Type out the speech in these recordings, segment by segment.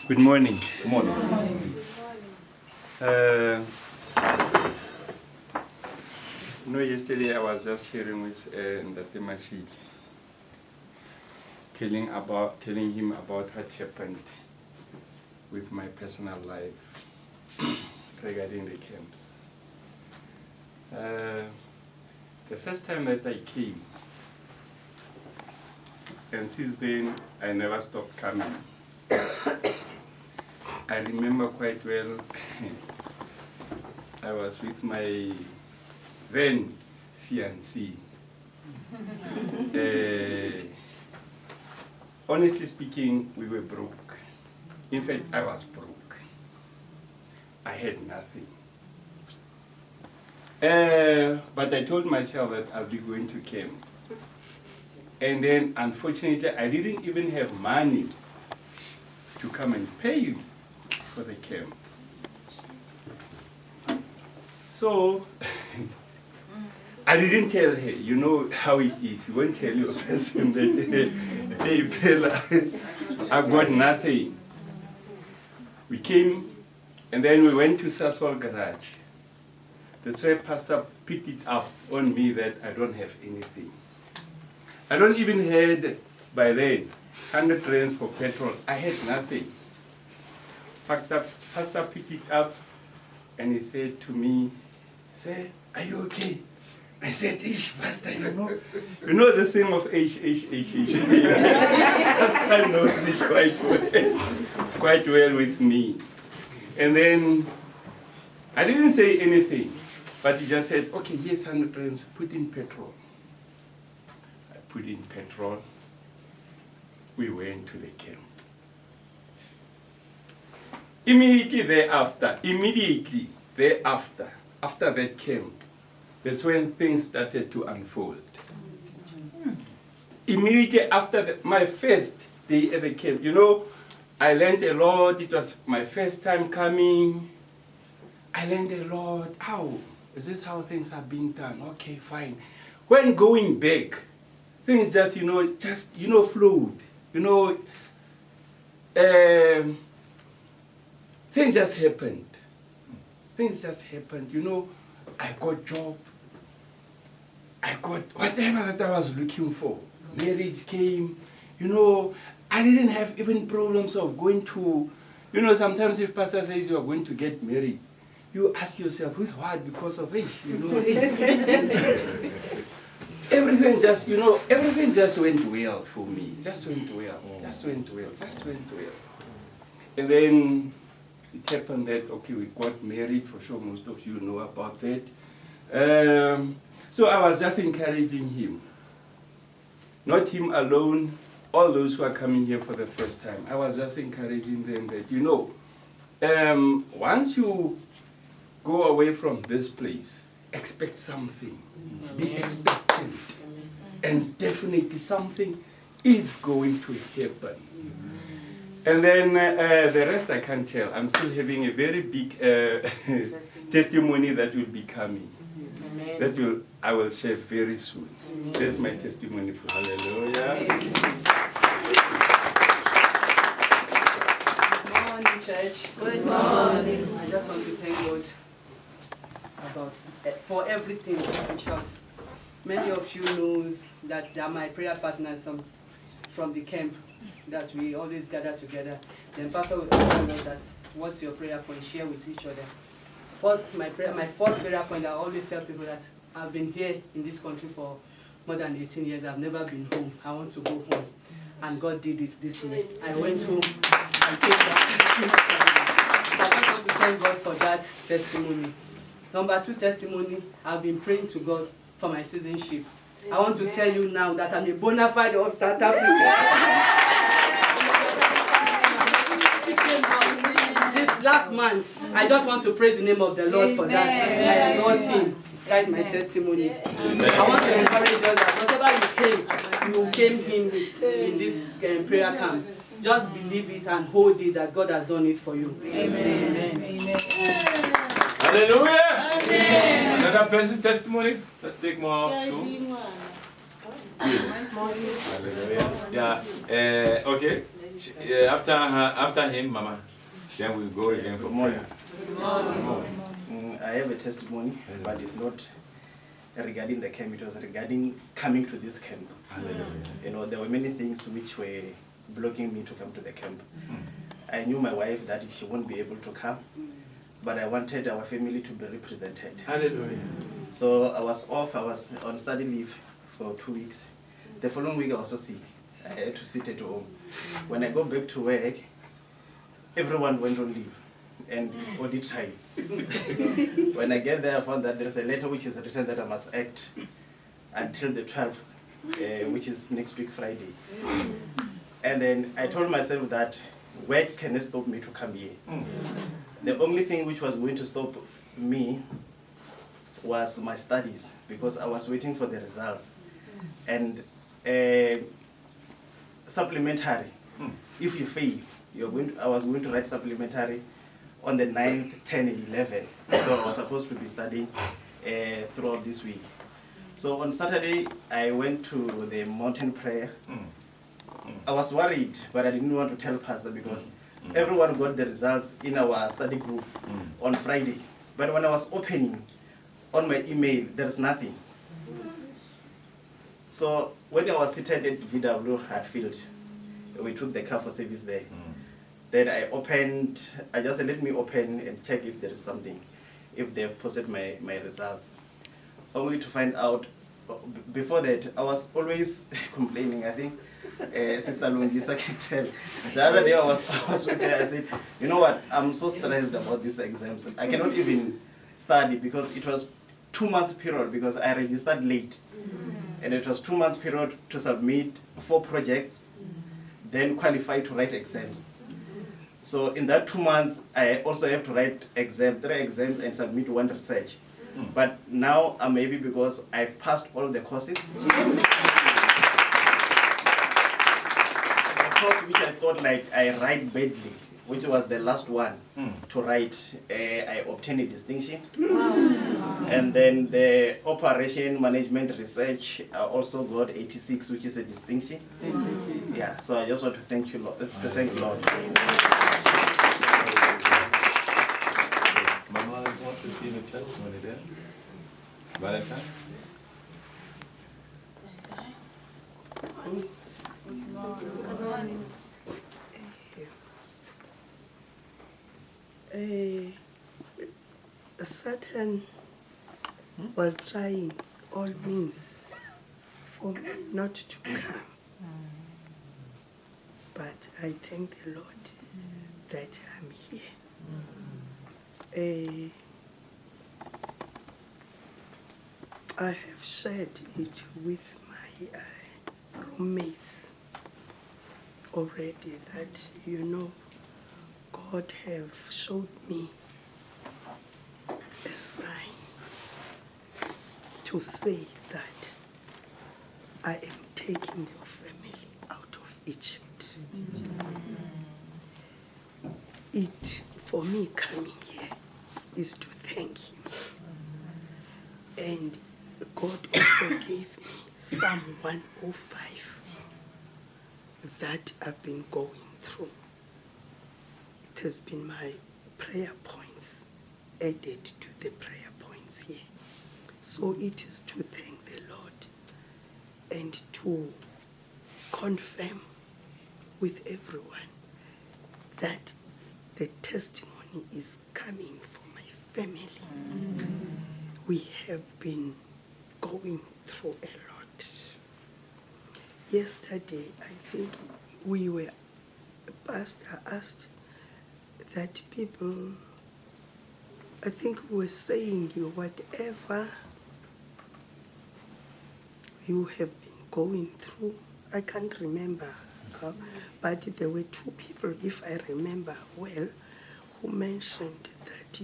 Good morning. Good morning. Yesterday I was just sharing with Ndate Mashidi, telling him about what happened with my personal life regarding the camps. The first time that I came, and since then I never stopped coming. I remember quite well, I was with my then fiancée. Honestly speaking, we were broke. In fact, I was broke. I had nothing. But I told myself that I'll be going to camp. And then, unfortunately, I didn't even have money to come and pay for the camp. So, I didn't tell her, you know how it is. You won't tell your person that, hey, Bella, I've got nothing. We came, and then we went to Sasol Garage. That's where Pastor picked it up on me that I don't have anything. I don't even had, by then, 100 rands for petrol. I had nothing. Pastor picked it up, and he said to me, "Say, are you okay?" I said, "Ish, Pastor, you know the thing of ish. Pastor knows it quite well with me." And then I didn't say anything, but he just said, "Okay, here's 100 rands, put in petrol." I put in petrol. We went to the camp. Immediately thereafter, after that camp, that's when things started to unfold. Immediately after my first day at the camp, I learned a lot. It was my first time coming. I learned a lot. Oh, is this how things are being done? Okay, fine. When going back, things just flowed. Things just happened. I got job. I got whatever that I was looking for. Marriage came. I didn't have even problems of going to, sometimes if pastor says you are going to get married, you ask yourself, with what? Because of age, Everything just went well for me. Just went well. And then it happened that, okay, we got married, for sure most of you know about that. So I was just encouraging him. Not him alone, all those who are coming here for the first time. I was just encouraging them that, once you go away from this place, expect something. Be expectant. And definitely something is going to happen. And then the rest I can't tell. I'm still having a very big testimony that will be coming. Amen. I will share very soon. Amen. That's my testimony for hallelujah. Good morning, church. Good morning. I just want to thank God for everything, in short. Many of you knows that they are my prayer partners from the camp, that we always gather together. Then Pastor will tell us that what's your prayer point, share with each other. My first prayer point, I always tell people that I've been here in this country for more than 18 years. I've never been home. I want to go home. And God did it this year. I went home and came back. So I want to thank God for that testimony. Number 2 testimony, I've been praying to God for my citizenship. I want to tell you now that I'm a bona fide of South Africa. This last month, I just want to praise the name of the Lord for that. I exalt Him. That's my testimony. I want to encourage us that whatever you came in with in this prayer camp, just believe it and hold it that God has done it for you. Amen. Amen. Hallelujah. Amen. Another person testimony. Let's take more too. Hallelujah. Yeah. Okay. After him, Mama, then we go again for prayer. I have a testimony, but it's not regarding the camp. It was regarding coming to this camp. Hallelujah. You know, there were many things which were blocking me to come to the camp. I knew my wife that she won't be able to come, but I wanted our family to be represented. Hallelujah. So I was off. I was on study leave for 2 weeks. The following week I was so sick. I had to sit at home. When I go back to work, everyone went on leave, and it's audit time. When I get there, I found that there's a letter which is written that I must act until the 12th, which is next week Friday. And then I told myself that work cannot stop me to come here. The only thing which was going to stop me was my studies, because I was waiting for the results. And supplementary, if you fail, I was going to write supplementary on the 9th, 10, and 11. So I was supposed to be studying throughout this week. So on Saturday, I went to the mountain prayer. I was worried, but I didn't want to tell Pastor because everyone got the results in our study group on Friday. But when I was opening on my email, there's nothing. So when I was seated at VW Hatfield, we took the car for service there. Then I just said, let me open and check if there is something, if they've posted my results. Only to find out, before that, I was always complaining. I think Sister Lungisa can tell. The other day I was with her, I said, you know what, I'm so stressed about these exams. I cannot even study because it was 2 months period because I registered late. And it was 2 months period to submit 4 projects, then qualify to write exams. So in that 2 months, I also have to write 3 exams and submit 1 research. But now I'm maybe because I've passed all the courses. The course which I thought like I write badly, which was the last one to write, I obtained a distinction. And then the operation management research, I also got 86, which is a distinction. Yeah, so I just want to thank you, Lord. Lord. Mama, I want to see the testimony there. Valentine? Satan was trying all means for me not to come. But I thank the Lord that I'm here. I have shared it with my roommates already that, you know, God have showed me a sign to say that I am taking your family out of Egypt. It, for me coming here, is to thank him. And God also gave me Psalm 105 that I've been going through. It has been my prayer points added to the prayer points here. So it is to thank the Lord and to confirm with everyone that the testimony is coming for my family. We have been going through a lot. Yesterday, I think Pastor asked that people, I think we were saying whatever you have been going through, I can't remember, but there were 2 people, if I remember well, who mentioned that,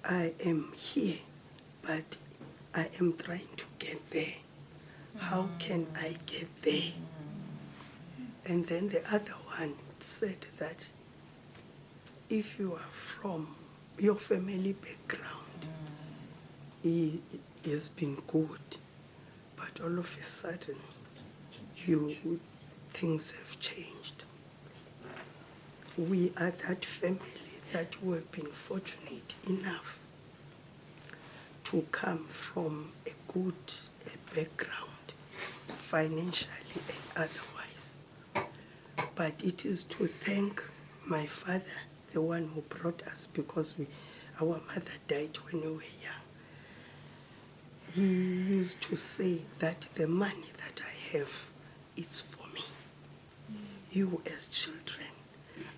I am here, but I am trying to get there. How can I get there? And then the other one said that if you are from your family background, it has been good, but but all of a sudden, things have changed. We are that family that who have been fortunate enough to come from a good background, financially and otherwise. But it is to thank my father, the one who brought us, because our mother died when we were young. He used to say that the money that I have, it's for me. You as children,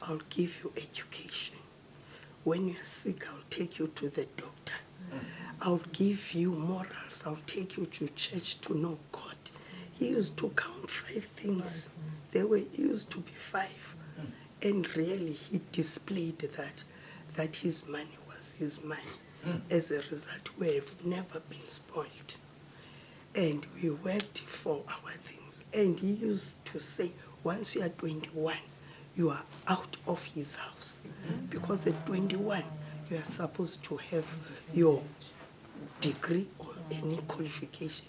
I'll give you education. When you're sick, I'll take you to the doctor. I'll give you morals. I'll take you to church to know God. He used to count 5 things. There used to be 5. And really, he displayed that his money was his money. As a result, we have never been spoiled. And we worked for our things. And he used to say, once you are 21, you are out of his house. Because at 21, you are supposed to have your degree or any qualification.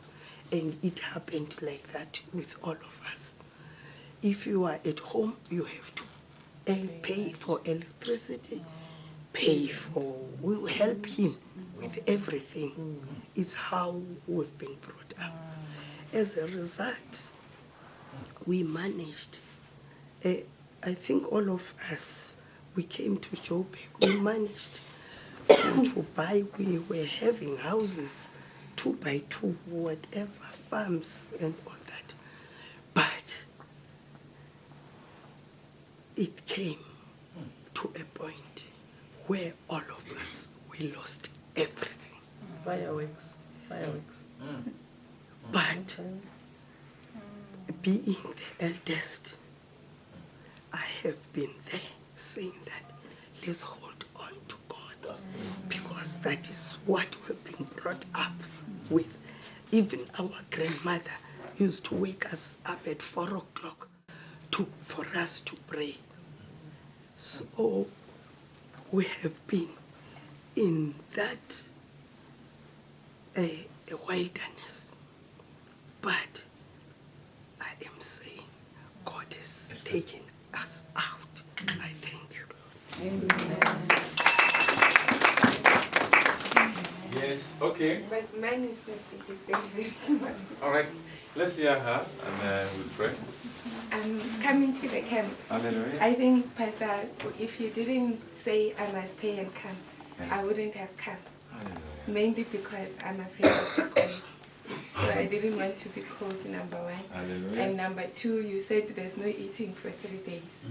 And it happened like that with all of us. If you are at home, you have to pay for electricity, we will help him with everything. It's how we've been brought up. As a result, we managed, I think all of us, we came to Joburg, we managed to buy, we were having houses, 2 by 2, whatever, farms and all that. But it came to a point where all of us, we lost everything. Fireworks. But being the eldest, I have been there saying that let's hold on to God, because that is what we've been brought up with. Even our grandmother used to wake us up at 4 o'clock for us to pray. So we have been in that a wilderness, but I am saying God has taken us out. I thank you. Amen. Yes, okay. But mine is not big, it's very, very small. All right. Let's hear her and we'll pray. Coming to the camp, Hallelujah. I think, Pastor, if you didn't say I must pay and come, I wouldn't have come. Hallelujah. Mainly because I'm afraid of the cold. So I didn't want to be cold, number 1. Hallelujah. And number 2, you said there's no eating for 3 days.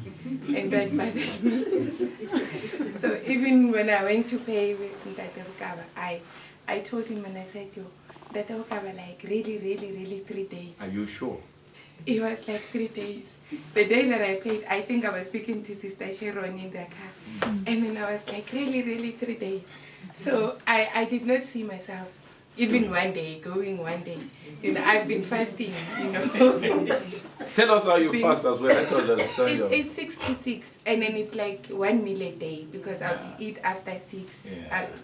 And that bothered me. So even when I went to pay with Ndate Rukaba, I told him and I said, yo, Ndate Rukaba, like really 3 days. Are you sure? It was like 3 days. The day that I paid, I think I was speaking to Sister Sharon in the car. And then I was like, really 3 days. So I did not see myself even one day, going one day. You know, I've been fasting, you know. Tell us how you fast as well. Let us understand your... It's 6 to 6, and then it's like 1 meal a day, because I'll eat after 6.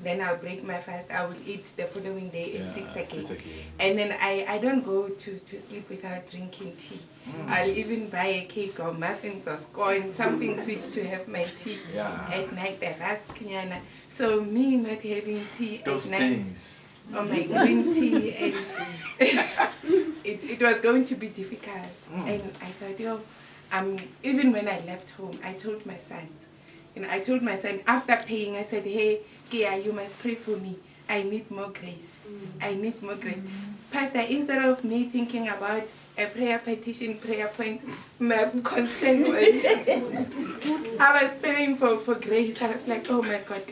Then I'll break my fast. I will eat the following day at 6 again. And then I don't go to sleep without drinking tea. I'll even buy a cake or muffins or scone, something sweet to have my tea at night, the rask nyana. So me not having tea Those at night. things. Or my green tea, and it was going to be difficult. And I thought, yo, even when I left home, I told my son, after paying, I said, hey, Kia, you must pray for me. I need more grace. I need more grace. Pastor, instead of me thinking about a prayer petition, prayer point, my concern was, I was praying for grace. I was like, oh my God,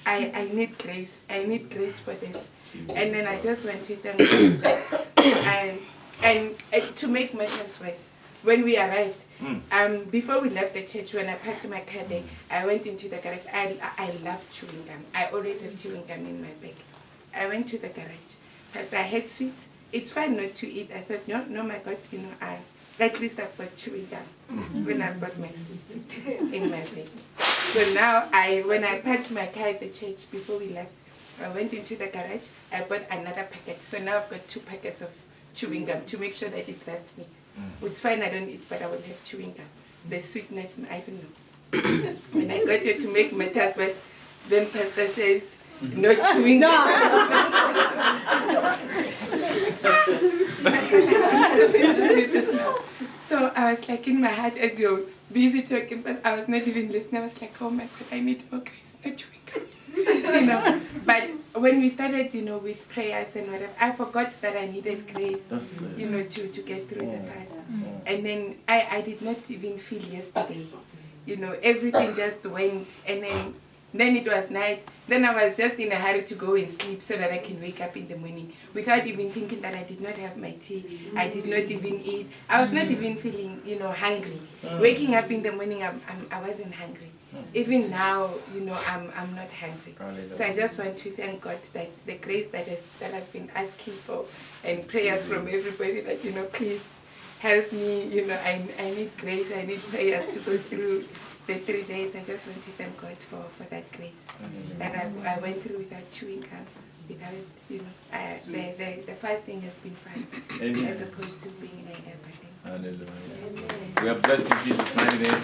I need grace. I need grace for this. And then I just went to them. and to make matters worse, when we arrived, before we left the church, when I packed my car there, I went into the garage. I love chewing gum. I always have chewing gum in my bag. I went to the garage. Pastor, I had sweets. It's fine not to eat. I said, no, my God, you know, at least I've got chewing gum when I've got my sweets in my bag. So now, when I packed my car at the church before we left, I went into the garage, I bought another packet. So now I've got 2 packets of chewing gum to make sure that it lasts me. It's fine, I don't eat, but I will have chewing gum. The sweetness, I don't know. When I got here to make matters, but then Pastor says, no chewing gum. I don't need to do this now. So I was like in my heart as you're busy talking, but I was not even listening. I was like, oh my God, I need more grace, no chewing gum. You know, but when we started, you know, with prayers and whatever, I forgot that I needed grace, you know, to get through the fast. And then I did not even feel yesterday, you know, everything just went, and then it was night. Then I was just in a hurry to go and sleep so that I can wake up in the morning without even thinking that I did not have my tea. I did not even eat. I was not even feeling, you know, hungry. Waking up in the morning, I wasn't hungry. Even now, you know, I'm not hungry. So I just want to thank God that the grace that I've been asking for, and prayers from everybody that, you know, please help me. You know, I need grace. I need prayers to go through the 3 days. I just want to thank God for that grace that I went through without chewing gum, without, you know, the fasting has been fun as opposed to being in a everything. Hallelujah. We are blessed in Jesus' mighty name.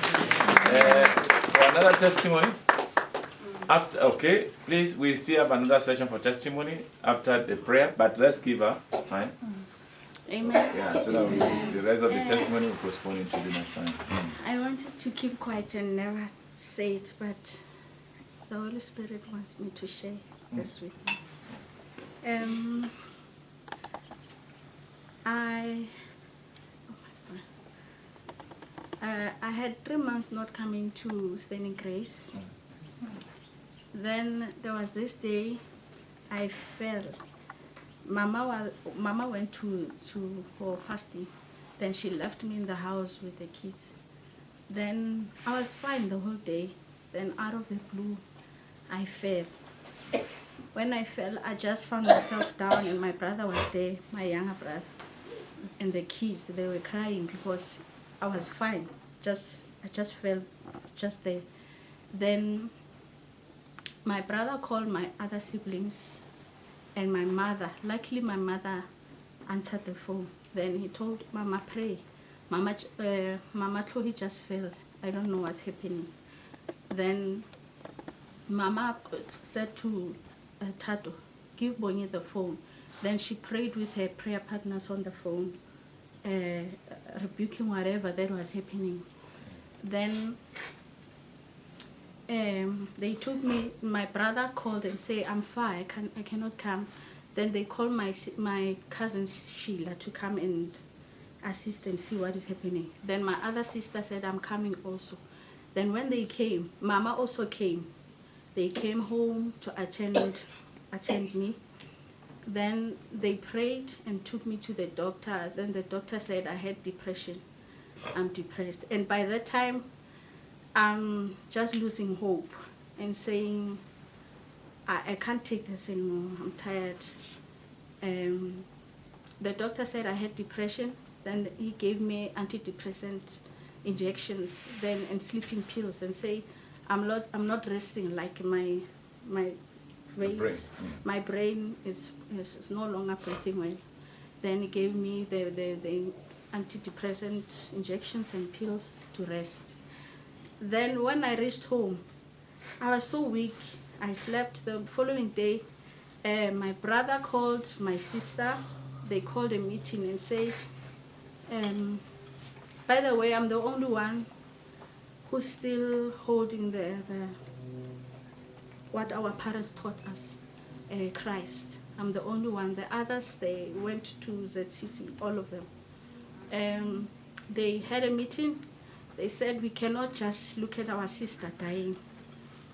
For another testimony, after, okay, please, we still have another session for testimony after the prayer, but let's give her time. Amen. Yeah, so that the rest of the testimony will postpone it to the next time. I wanted to keep quiet and never say it, but the Holy Spirit wants me to share this with you. I had 3 months not coming to Standing Grace. Then there was this day I fell. Mama went for fasting. Then she left me in the house with the kids. Then I was fine the whole day. Then out of the blue, I fell. When I fell, I just found myself down, and my brother was there, my younger brother, and the kids. They were crying because I was fine. I just fell just there. Then my brother called my other siblings and my mother. Luckily, my mother answered the phone. Then he told Mama, pray. Mama Chloe just fell. I don't know what's happening. Then Mama said to Tato, give Bonnie the phone. Then she prayed with her prayer partners on the phone, rebuking whatever that was happening. Then they took me, my brother called and said, I'm far, I cannot come. Then they called my cousin Sheila to come and assist and see what is happening. Then my other sister said, I'm coming also. Then when they came, Mama also came. They came home to attend me. Then they prayed and took me to the doctor. Then the doctor said I had depression. I'm depressed. And by that time, I'm just losing hope and saying, I can't take this anymore. I'm tired. The doctor said I had depression. Then he gave me antidepressant injections, then and sleeping pills, and say I'm not resting, like my veins, my brain is no longer breathing well. Then he gave me the antidepressant injections and pills to rest. Then when I reached home, I was so weak. I slept. The following day, my brother called my sister. They called a meeting and say, by the way, I'm the only one who's still holding the what our parents taught us, Christ. I'm the only one. The others, they went to ZCC, all of them. They had a meeting. They said, we cannot just look at our sister dying.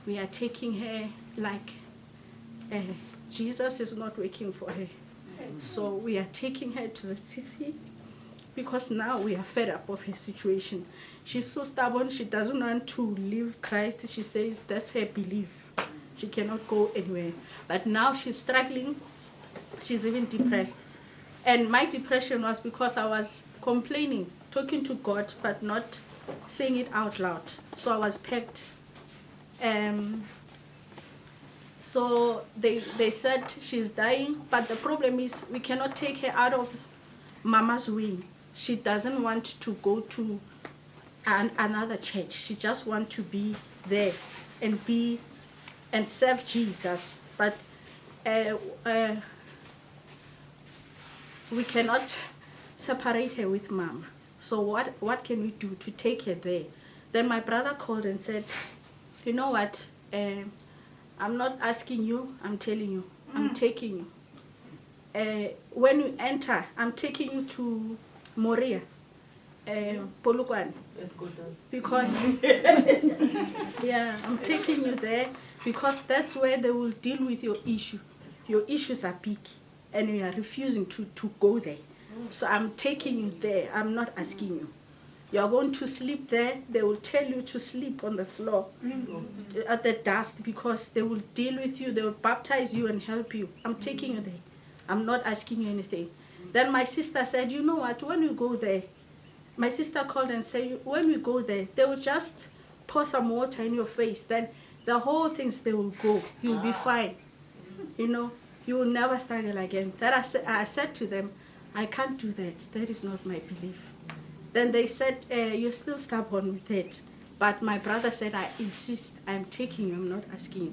We are taking her like Jesus is not working for her. So we are taking her to ZCC because now we are fed up of her situation. She's so stubborn. She doesn't want to leave Christ. She says that's her belief. She cannot go anywhere. But now she's struggling. She's even depressed. And my depression was because I was complaining, talking to God, but not saying it out loud. So I was pegged. So they said she's dying, but the problem is we cannot take her out of Mama's wing. She doesn't want to go to another church. She just wants to be there and serve Jesus. But we cannot separate her with Mama. So what can we do to take her there? Then my brother called and said, you know what, I'm not asking you, I'm telling you, I'm taking you. When you enter, I'm taking you to Moria, Polokwane, because yeah, I'm taking you there because that's where they will deal with your issue. Your issues are big, and you are refusing to go there. So I'm taking you there. I'm not asking you. You are going to sleep there. They will tell you to sleep on the floor at the dust because they will deal with you. They will baptize you and help you. I'm taking you there. I'm not asking you anything. Then my sister said, you know what, when you go there, my sister called and said, when we go there, they will just pour some water in your face. Then the whole things, they will go. You'll be fine. You know, you will never struggle again. Then I said to them, I can't do that. That is not my belief. Then they said, you're still stubborn with it. But my brother said, I insist, I'm taking you, I'm not asking you.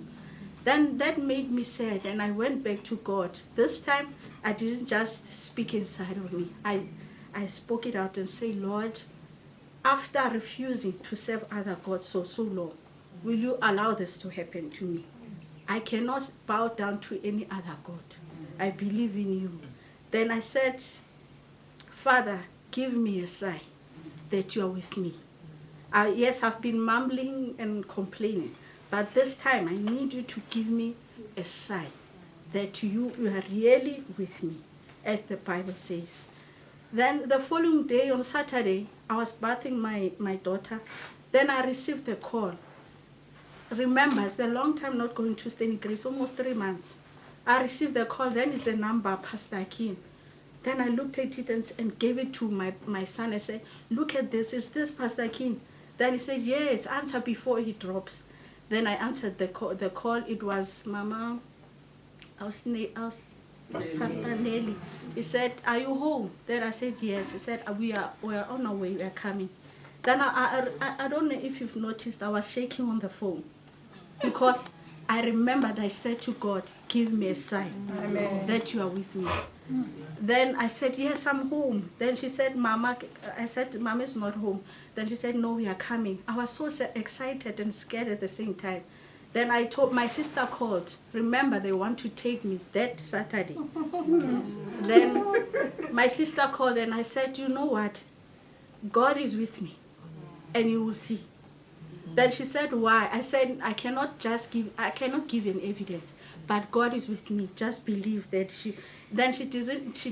Then that made me sad, and I went back to God. This time, I didn't just speak inside of me. I spoke it out and said, Lord, after refusing to serve other gods so long, will you allow this to happen to me? I cannot bow down to any other God. I believe in you. Then I said, Father, give me a sign that you are with me. Yes, I've been mumbling and complaining, but this time I need you to give me a sign that you are really with me, as the Bible says. Then the following day, on Saturday, I was bathing my daughter. Then I received a call. Remember, it's a long time not going to Stony Grace, almost 3 months. I received a call, then it's a number, Pastor Akin. Then I looked at it and gave it to my son. I said, look at this, is this Pastor Akin? Then he said, yes, answer before he drops. Then I answered the call. It was Mama, Pastor Nelly. He said, are you home? Then I said, yes. He said, we are on our way, we are coming. Then I don't know if you've noticed, I was shaking on the phone because I remembered I said to God, give me a sign that you are with me. Then I said, yes, I'm home. Then she said, Mama, I said, Mama is not home. Then she said, no, we are coming. I was so excited and scared at the same time. Then I told, my sister called. Remember, they want to take me that Saturday. Then my sister called and I said, you know what? God is with me and you will see. Then she said, why? I said, I cannot give an evidence, but God is with me. Just believe that Then she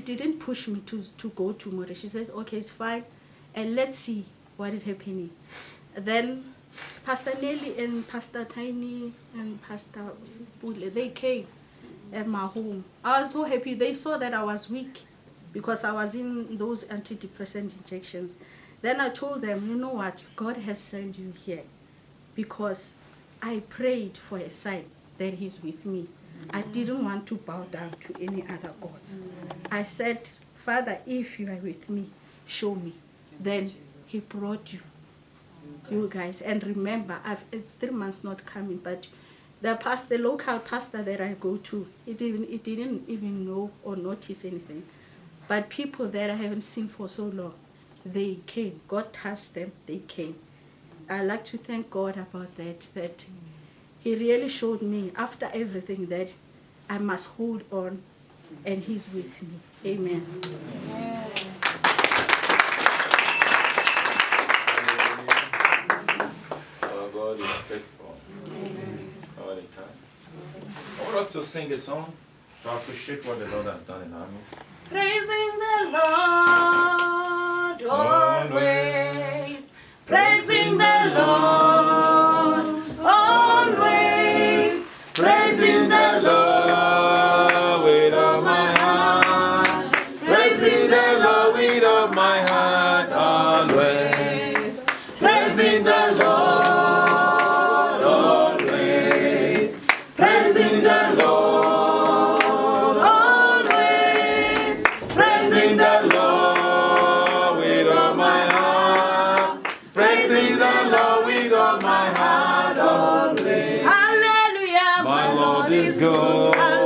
didn't push me to go to Moria. She said, okay, it's fine, and let's see what is happening. Then Pastor Nelly and Pastor Tiny and Pastor Bule, they came at my home. I was so happy. They saw that I was weak because I was in those antidepressant injections. Then I told them, you know what, God has sent you here because I prayed for a sign that he's with me. I didn't want to bow down to any other gods. I said, Father, if you are with me, show me. Then he brought you guys. And remember, it's 3 months not coming, but the local pastor that I go to, it didn't even know or notice anything. But people that I haven't seen for so long, they came. God touched them, they came. I like to thank God about that he really showed me after everything that I must hold on and he's with me. Amen. Our God is faithful all the time. I want us to sing a song to appreciate what the Lord has done in our midst. Praising the Lord always. Praising the Lord always. Praising the Lord with all my heart. Praising the Lord with all my heart always. Praising the Lord always. Praising the Lord.